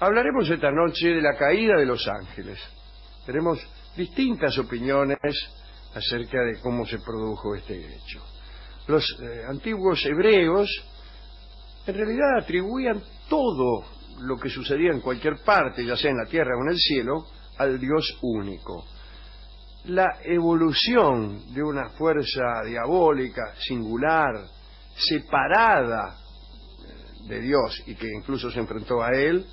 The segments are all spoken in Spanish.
Hablaremos esta noche de la caída de los ángeles. Tenemos distintas opiniones acerca de cómo se produjo este hecho. Los antiguos hebreos en realidad atribuían todo lo que sucedía en cualquier parte, ya sea en la tierra o en el cielo, al Dios único. La evolución de una fuerza diabólica, singular, separada de Dios y que incluso se enfrentó a él,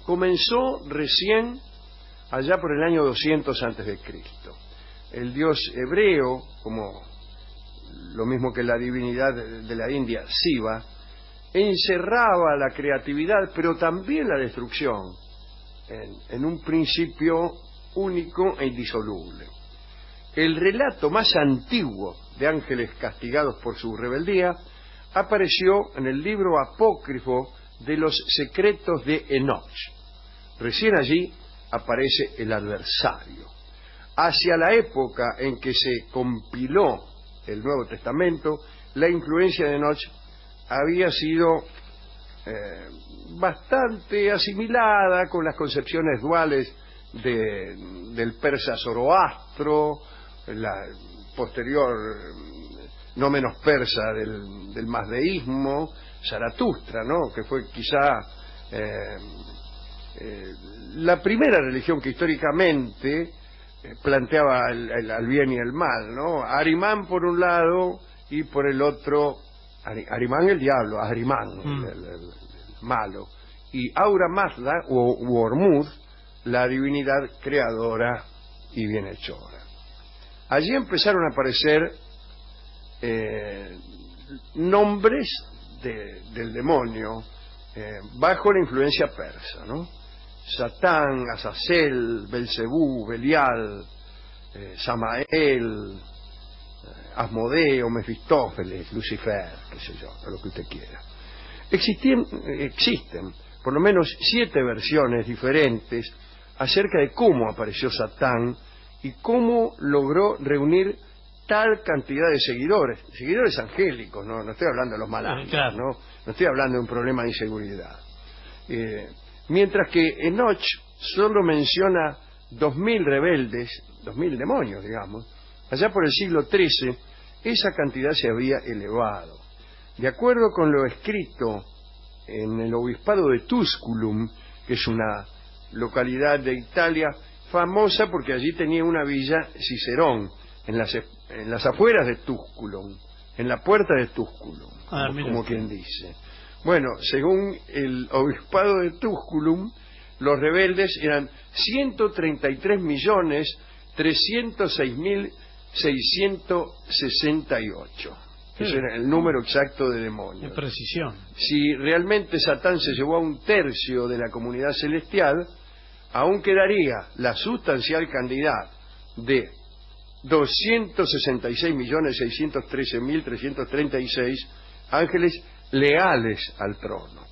comenzó recién allá por el año 200 antes de Cristo. El Dios hebreo, como lo mismo que la divinidad de la India, Shiva, encerraba la creatividad, pero también la destrucción, en un principio único e indisoluble. El relato más antiguo de ángeles castigados por su rebeldía apareció en el libro apócrifo de los secretos de Enoch. Recién allí aparece el adversario. Hacia la época en que se compiló el Nuevo Testamento, la influencia de Enoch había sido bastante asimilada con las concepciones duales del persa Zoroastro, la posterior, no menos persa, del mazdeísmo, Zaratustra, ¿no?, que fue quizá la primera religión que históricamente planteaba al bien y el mal, ¿no? Ahrimán por un lado y por el otro, Ahrimán el diablo, Ahrimán el malo, y Ahura Mazda u Ormuzd, la divinidad creadora y bienhechora. Allí empezaron a aparecer nombres del demonio bajo la influencia persa, ¿no? Satán, Azazel, Belcebú, Belial, Samael, Asmodeo, Mefistófeles, Lucifer, qué sé yo, lo que usted quiera. Existen por lo menos 7 versiones diferentes acerca de cómo apareció Satán y cómo logró reunir tal cantidad de seguidores angélicos, no estoy hablando de los malandros, claro. no estoy hablando de un problema de inseguridad. Mientras que Enoch solo menciona 2000 rebeldes, 2000 demonios, digamos, allá por el siglo XIII, esa cantidad se había elevado. De acuerdo con lo escrito en el obispado de Tusculum, que es una localidad de Italia famosa porque allí tenía una villa Cicerón, en las afueras de Tusculum, en la puerta de Tusculum, como quien dice. Bueno, según el obispado de Tusculum, los rebeldes eran 133.306.668. Ese era el número exacto de demonios. De precisión. Si realmente Satán se llevó a 1/3 de la comunidad celestial, aún quedaría la sustancial cantidad de 266.613.336 ángeles leales al trono.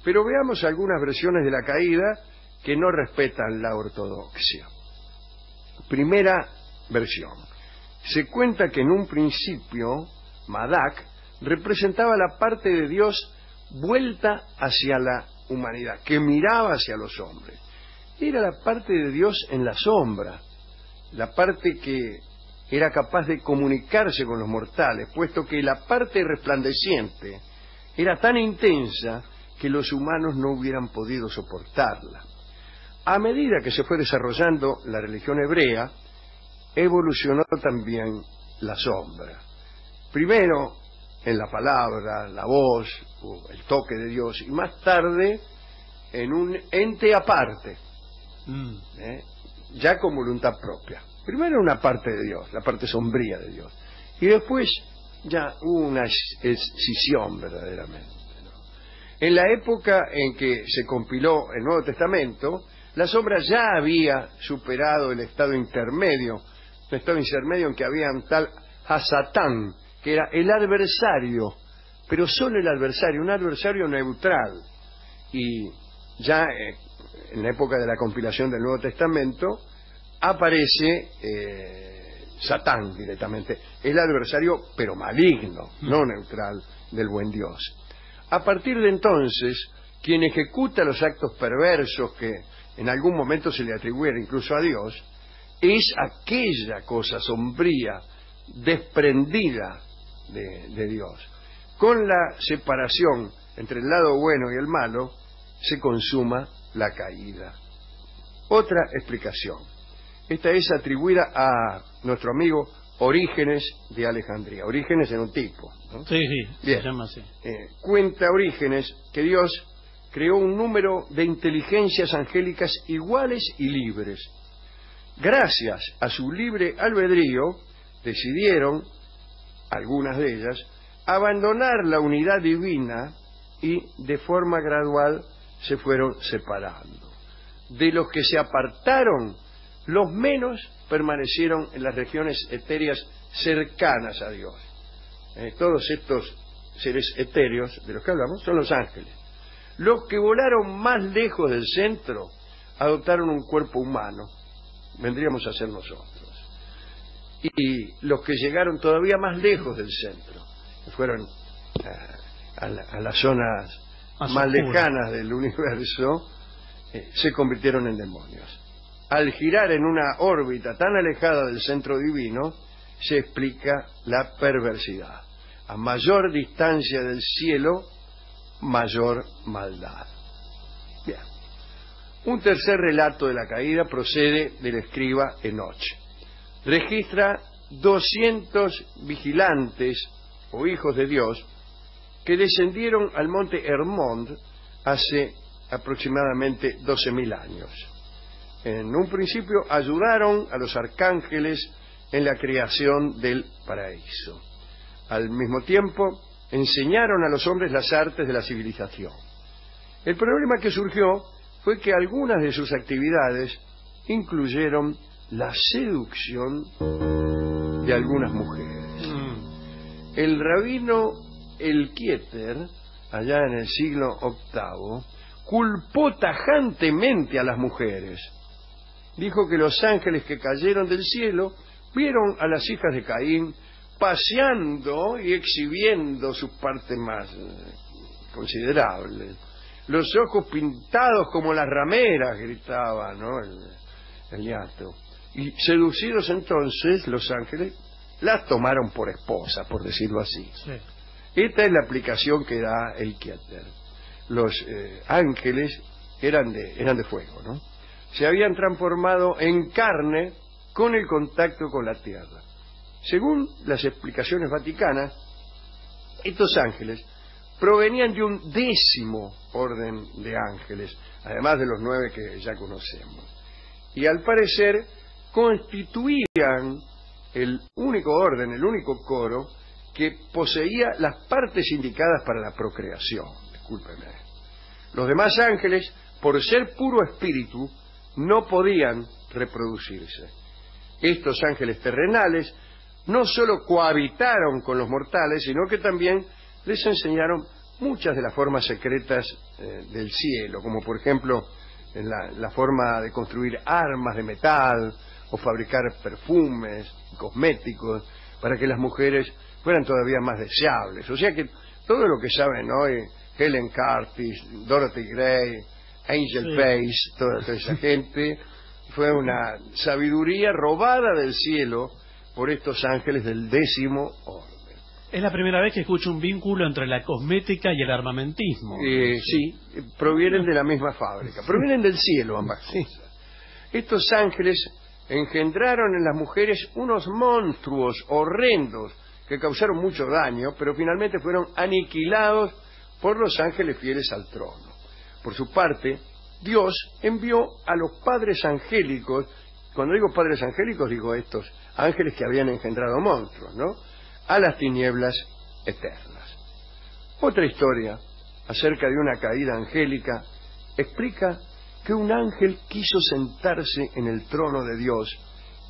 Pero veamos algunas versiones de la caída que no respetan la ortodoxia. Primera versión. Se cuenta que en un principio Madak representaba la parte de Dios vuelta hacia la humanidad, que miraba hacia los hombres. Era la parte de Dios en la sombra, la parte que era capaz de comunicarse con los mortales, puesto que la parte resplandeciente era tan intensa que los humanos no hubieran podido soportarla. A medida que se fue desarrollando la religión hebrea, evolucionó también la sombra. Primero en la palabra, la voz, o el toque de Dios, y más tarde en un ente aparte, ya con voluntad propia. Primero una parte de Dios, la parte sombría de Dios, y después ya hubo una escisión verdaderamente, ¿no? En la época en que se compiló el Nuevo Testamento, la sombra ya había superado el estado intermedio en que había un tal Hasatán, que era el adversario, pero solo el adversario, un adversario neutral. Y ya en la época de la compilación del Nuevo Testamento aparece Satán directamente, el adversario pero maligno, no neutral, del buen Dios. A partir de entonces quien ejecuta los actos perversos que en algún momento se le atribuyen incluso a Dios, es aquella cosa sombría, desprendida de Dios. Con la separación entre el lado bueno y el malo, se consuma la caída. Otra explicación. Esta es atribuida a nuestro amigo Orígenes de Alejandría. Orígenes era un tipo, ¿no? Sí, bien. Se llama así. Cuenta Orígenes que Dios creó un número de inteligencias angélicas iguales y libres. Gracias a su libre albedrío, decidieron, algunas de ellas, abandonar la unidad divina y de forma gradual se fueron separando. De los que se apartaron, los menos permanecieron en las regiones etéreas cercanas a Dios. Todos estos seres etéreos de los que hablamos son los ángeles. Los que volaron más lejos del centro adoptaron un cuerpo humano, vendríamos a ser nosotros. Y los que llegaron todavía más lejos del centro, que fueron a las zonas más lejanas del universo, se convirtieron en demonios. Al girar en una órbita tan alejada del centro divino, se explica la perversidad. A mayor distancia del cielo, mayor maldad. Bien. Un tercer relato de la caída procede del escriba Enoch. Registra 200 vigilantes o hijos de Dios que descendieron al monte Hermón hace aproximadamente 12.000 años. En un principio ayudaron a los arcángeles en la creación del paraíso. Al mismo tiempo enseñaron a los hombres las artes de la civilización. El problema que surgió fue que algunas de sus actividades incluyeron la seducción de algunas mujeres. El rabino Elkieter, allá en el siglo VIII, culpó tajantemente a las mujeres. Dijo que los ángeles que cayeron del cielo vieron a las hijas de Caín paseando y exhibiendo sus partes más considerables. Los ojos pintados como las rameras, gritaba, ¿no?, el ñato. Y seducidos entonces, los ángeles las tomaron por esposa, por decirlo así. Sí. Esta es la aplicación que da el Kieter. Los ángeles eran de fuego, ¿no? Se habían transformado en carne con el contacto con la tierra. Según las explicaciones vaticanas, estos ángeles provenían de un 10º orden de ángeles, además de los 9 que ya conocemos. Y al parecer constituían el único orden, el único coro que poseía las partes indicadas para la procreación. Discúlpeme. Los demás ángeles, por ser puro espíritu, no podían reproducirse. Estos ángeles terrenales no solo cohabitaron con los mortales, sino que también les enseñaron muchas de las formas secretas del cielo, como por ejemplo la forma de construir armas de metal o fabricar perfumes, cosméticos, para que las mujeres fueran todavía más deseables. O sea que todo lo que saben hoy, Helen Curtis, Dorothy Gray, Angel Pace, toda esa gente, fue una sabiduría robada del cielo por estos ángeles del 10º orden. Es la primera vez que escucho un vínculo entre la cosmética y el armamentismo. Sí, provienen de la misma fábrica, provienen del cielo ambas cosas. Estos ángeles engendraron en las mujeres unos monstruos horrendos que causaron mucho daño, pero finalmente fueron aniquilados por los ángeles fieles al trono. Por su parte, Dios envió a los padres angélicos, cuando digo padres angélicos digo estos ángeles que habían engendrado monstruos, ¿no?, a las tinieblas eternas. Otra historia acerca de una caída angélica explica que un ángel quiso sentarse en el trono de Dios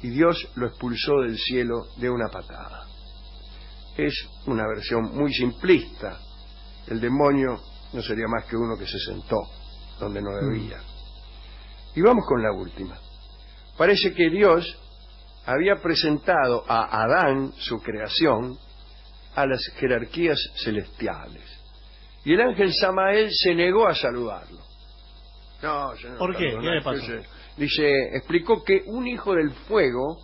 y Dios lo expulsó del cielo de una patada. Es una versión muy simplista. El demonio no sería más que uno que se sentó donde no debía. Y vamos con la última. Parece que Dios había presentado a Adán, su creación, a las jerarquías celestiales. Y el ángel Samael se negó a saludarlo. No, yo no ¿Por qué? saludo, ¿Qué no, le pasó? explicó que un hijo del fuego,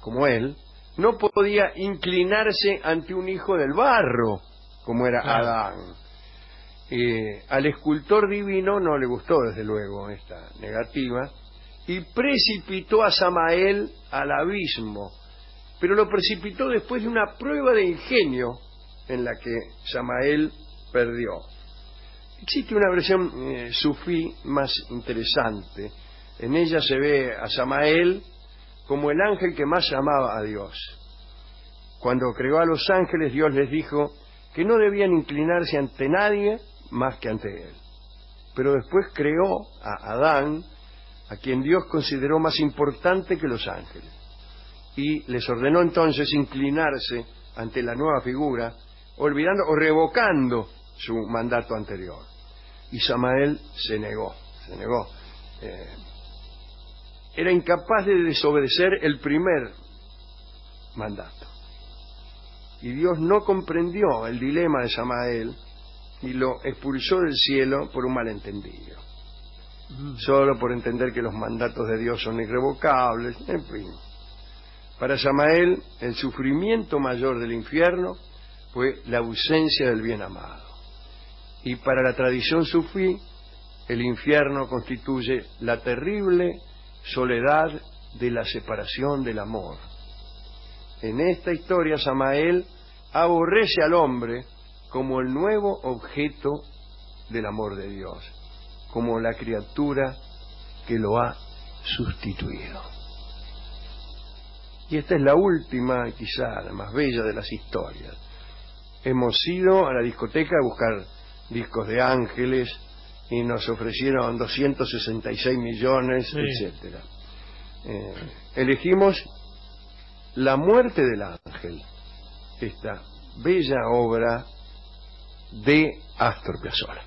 como él, no podía inclinarse ante un hijo del barro, como era Claro. Adán. Al escultor divino no le gustó, desde luego, esta negativa, y precipitó a Samael al abismo, pero lo precipitó después de una prueba de ingenio en la que Samael perdió. Existe una versión sufí más interesante. En ella se ve a Samael como el ángel que más amaba a Dios. Cuando creó a los ángeles, Dios les dijo que no debían inclinarse ante nadie más que ante él. Pero después creó a Adán, a quien Dios consideró más importante que los ángeles, y les ordenó entonces inclinarse ante la nueva figura, olvidando o revocando su mandato anterior. Y Samael se negó. Era incapaz de desobedecer el primer mandato. Y Dios no comprendió el dilema de Samael y lo expulsó del cielo por un malentendido. Solo por entender que los mandatos de Dios son irrevocables, en fin. Para Samael, el sufrimiento mayor del infierno fue la ausencia del bien amado. Y para la tradición sufí, el infierno constituye la terrible soledad de la separación del amor. En esta historia, Samael aborrece al hombre como el nuevo objeto del amor de Dios, como la criatura que lo ha sustituido. Y esta es la última, quizá la más bella de las historias. Hemos ido a la discoteca a buscar discos de ángeles y nos ofrecieron 266 millones, sí, etcétera. Elegimos La muerte del ángel, esta bella obra de Astor Piazzolla.